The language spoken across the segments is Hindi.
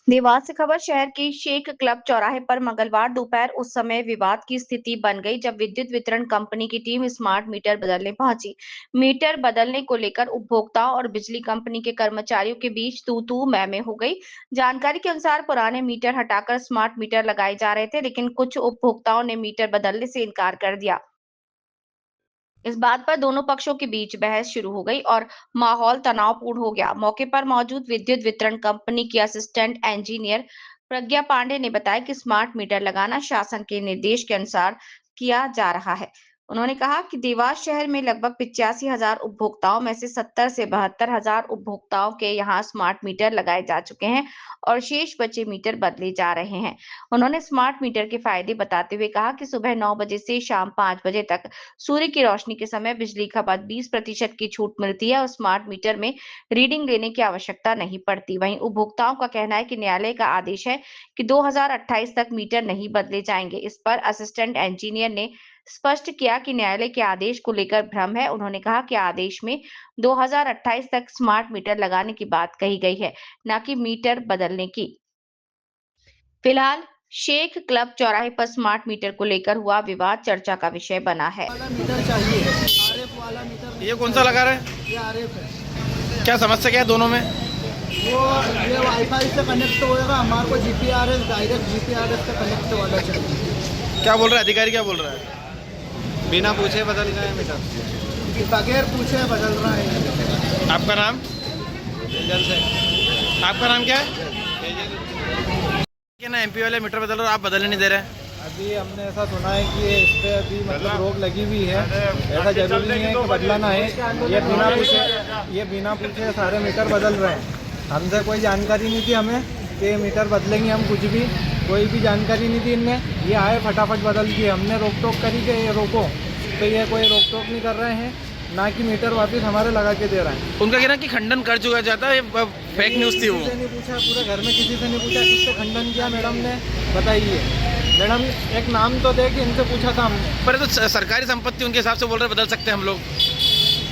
देवास से खबर। शहर के शेख क्लब चौराहे पर मंगलवार दोपहर उस समय विवाद की स्थिति बन गई जब विद्युत वितरण कंपनी की टीम स्मार्ट मीटर बदलने पहुंची। मीटर बदलने को लेकर उपभोक्ताओं और बिजली कंपनी के कर्मचारियों के बीच तू तू मैं हो गई। जानकारी के अनुसार पुराने मीटर हटाकर स्मार्ट मीटर लगाए जा रहे थे, लेकिन कुछ उपभोक्ताओं ने मीटर बदलने से इनकार कर दिया। इस बात पर दोनों पक्षों के बीच बहस शुरू हो गई और माहौल तनावपूर्ण हो गया। मौके पर मौजूद विद्युत वितरण कंपनी की असिस्टेंट इंजीनियर प्रज्ञा पांडे ने बताया कि स्मार्ट मीटर लगाना शासन के निर्देश के अनुसार किया जा रहा है। उन्होंने कहा कि देवास शहर में लगभग 85,000 उपभोक्ताओं में से 70 से 72,000 उपभोक्ताओं के यहाँ स्मार्ट मीटर लगाए जा चुके हैं और शेष बचे मीटर बदले जा रहे हैं। उन्होंने स्मार्ट मीटर के फायदे बताते हुए कहा कि सुबह 9 बजे से शाम 5 बजे तक सूर्य की रोशनी के समय बिजली खपत 20% की छूट मिलती है और स्मार्ट मीटर में रीडिंग लेने की आवश्यकता नहीं पड़ती। वहीं उपभोक्ताओं का कहना है कि न्यायालय का आदेश है कि 2028 तक मीटर नहीं बदले जाएंगे। इस पर असिस्टेंट इंजीनियर ने स्पष्ट किया कि न्यायालय के आदेश को लेकर भ्रम है। उन्होंने कहा कि आदेश में 2028 तक स्मार्ट मीटर लगाने की बात कही गई है, न कि मीटर बदलने की। फिलहाल शेख क्लब चौराहे पर स्मार्ट मीटर को लेकर हुआ विवाद चर्चा का विषय बना है। मीटर चाहिए, आरएफ वाला मीटर। ये कौन सा लगा रहे हैं? ये आरएफ है। क्या समस्या क्या है दोनों में? वो ये वाईफाई से कनेक्ट होएगा, हमारे को जीपीआरएस डायरेक्ट जीपीआरएस से कनेक्ट वाला चाहिए। क्या बोल रहा है अधिकारी, क्या बोल रहा है? बिना पूछे बदल रहे हैं मीटर, बगैर पूछे बदल रहा है। आपका नाम? एजेंट से। आपका नाम क्या है? क्या ना एमपी वाले मीटर बदल रहे हो, आप बदलने नहीं दे रहे हैं? अभी हमने ऐसा सुना है कि इस पे अभी मतलब रोक लगी हुई है। ऐसा जरूरी नहीं है कि बदलाना है। ये बिना पूछे सारे मीटर बदल रहे हैं। हमसे कोई जानकारी नहीं थी हमें कि मीटर बदलेंगे, हम कुछ भी कोई भी जानकारी नहीं थी इनमें। ये आए फटाफट बदल दिए। हमने रोक टोक करी कि ये रोको, तो ये कोई रोक टोक नहीं कर रहे हैं, ना कि मीटर वापस हमारे लगा के दे रहे हैं। उनका कहना कि खंडन कर चुका जाता है, फेक न्यूज़ थी वो। किसी से नहीं पूछा, पूरे घर में किसी से नहीं पूछा। किससे खंडन किया मैडम ने, बताइए। मैडम एक नाम तो दे कि इनसे पूछा था हमने। पर तो सरकारी संपत्ति उनके हिसाब से बोल रहे बदल सकते हैं हम लोग।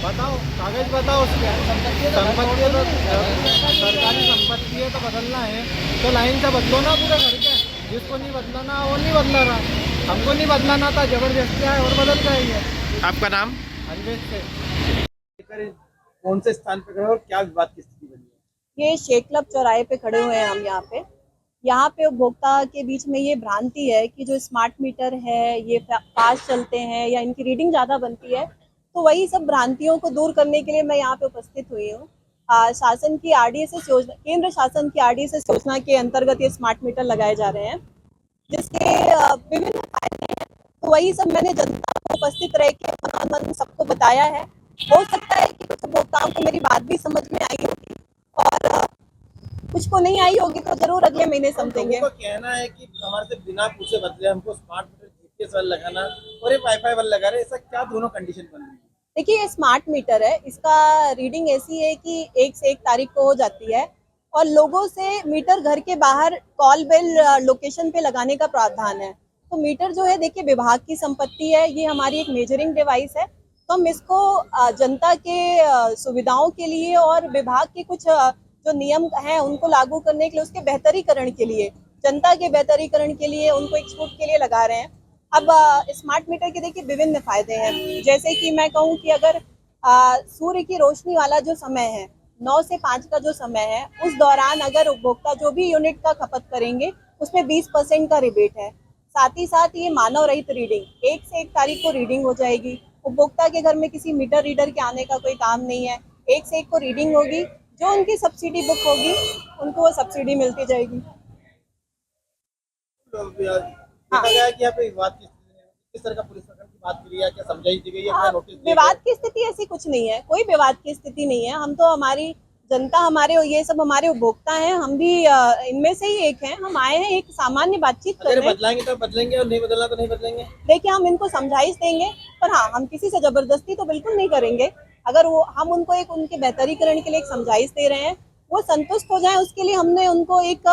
बताओ, कागज बताओ उसके। संपत्ति है तो सरकारी संपत्ति है तो बदलना है तो लाइन से बदलो ना पूरे घर के। जिसको नहीं बदलाना वो नहीं बदला रहा, हमको नहीं बदलाना था, जबरदस्ती आए और बदल जाएंगे। आपका नाम? अन्वेष से। कौन से स्थान पे खड़े और क्या विवाद की स्थिति बनी है? ये शेख क्लब चौराहे पे खड़े हुए हैं हम। यहाँ पे उपभोक्ता के बीच में ये भ्रांति है कि जो स्मार्ट मीटर है ये फास्ट चलते हैं या इनकी रीडिंग ज़्यादा बनती है। तो वही सब भ्रांतियों को दूर करने के लिए मैं यहाँ पे उपस्थित हुई हूँ। शासन की आरडीएसएस योजना, केंद्र शासन की आरडीएसएस योजना के अंतर्गत ये स्मार्ट मीटर लगाए जा रहे हैं, जिसके विभिन्न फायदे हैं। तो वही सब मैंने जनता को उपस्थित रह के सबको बताया है। हो सकता है कि कुछ उपभोक्ताओं को मेरी बात भी समझ में आई होगी और कुछ को नहीं आई होगी, तो जरूर अगले महीने समझेंगे। तो कहना है कि हमारे से बिना पूछे बदले हमको स्मार्ट मीटर जीपीएस वाला लगाना और ये वाईफाई वाला लगा रहे, ऐसा क्या दोनों कंडीशन बन रही है? देखिए, ये स्मार्ट मीटर है, इसका रीडिंग ऐसी है कि 1 से 1 तारीख को हो जाती है और लोगों से मीटर घर के बाहर कॉल बेल लोकेशन पे लगाने का प्रावधान है। तो मीटर जो है, देखिए, विभाग की संपत्ति है, ये हमारी एक मेजरिंग डिवाइस है। तो हम इसको जनता के सुविधाओं के लिए और विभाग के कुछ जो नियम हैं उनको लागू करने के लिए, उसके बेहतरीकरण के लिए, जनता के बेहतरीकरण के लिए, उनको एक छूट के लिए लगा रहे हैं। अब स्मार्ट मीटर के देखिए विभिन्न फायदे हैं। जैसे कि मैं कहूँ कि अगर सूर्य की रोशनी वाला जो समय है, 9 से 5 का जो समय है, उस दौरान अगर उपभोक्ता जो भी यूनिट का खपत करेंगे उसमें 20% का रिबेट है। साथ ही साथ ये मानव रहित रीडिंग, 1 से 1 तारीख को रीडिंग हो जाएगी। उपभोक्ता के घर में किसी मीटर रीडर के आने का कोई काम नहीं है। 1 से 1 को रीडिंग होगी, जो उनकी सब्सिडी बुक होगी उनको वो सब्सिडी मिलती जाएगी। देखा गया कि यहाँ पे विवाद की स्थिति है, किस तरह का पुलिस प्रकरण की बात करी है, क्या समझाई दी गई है, क्या नोटिस दिए गए? विवाद की स्थिति ऐसी कुछ नहीं है, कोई विवाद की स्थिति नहीं है। हम तो, हमारी जनता, हमारे ये सब हमारे उपभोक्ता हैं, हम भी इनमें से ही एक हैं। हम आए हैं एक सामान्य बातचीत कर रहे हैं। बदलाएंगे तो बदलेंगे और नहीं बदलना तो नहीं बदलेंगे। देखिए, हम इनको समझाइश देंगे, पर हाँ, हम किसी से जबरदस्ती तो बिल्कुल नहीं करेंगे। अगर वो, हम उनको एक उनके बेहतरीकरण के लिए एक समझाइश दे रहे हैं, वो संतुष्ट हो जाए, उसके लिए हमने उनको एक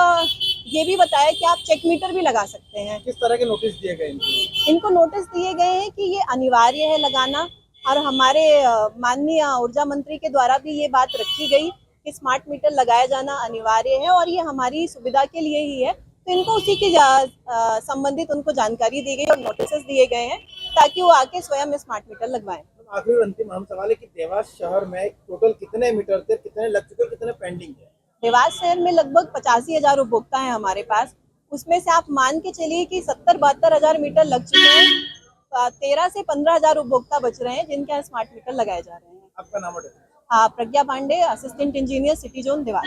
ये भी बताया कि आप चेक मीटर भी लगा सकते हैं। किस तरह के नोटिस दिए गए इनको? इनको नोटिस दिए गए हैं कि ये अनिवार्य है लगाना, और हमारे माननीय ऊर्जा मंत्री के द्वारा भी ये बात रखी गई कि स्मार्ट मीटर लगाया जाना अनिवार्य है और ये हमारी सुविधा के लिए ही है। तो इनको उसी के संबंधित उनको जानकारी दी गई और नोटिस दिए गए हैं ताकि वो आके स्वयं स्मार्ट मीटर लगवाएं। आखिरी और अंतिम हम सवाल है कि देवास शहर में टोटल कितने मीटर थे, कितने लग चुके, कितने पेंडिंग है? देवास शहर में लगभग 85,000 उपभोक्ता हैं हमारे पास। उसमें से आप मान के चलिए कि 70-72 हजार मीटर लग चुके हैं। 13 से 15 हजार उपभोक्ता बच रहे हैं जिनके यहाँ स्मार्ट मीटर लगाए जा रहे हैं। आपका नाम? Pragya Pandey, assistant engineer, city zone, Dewas.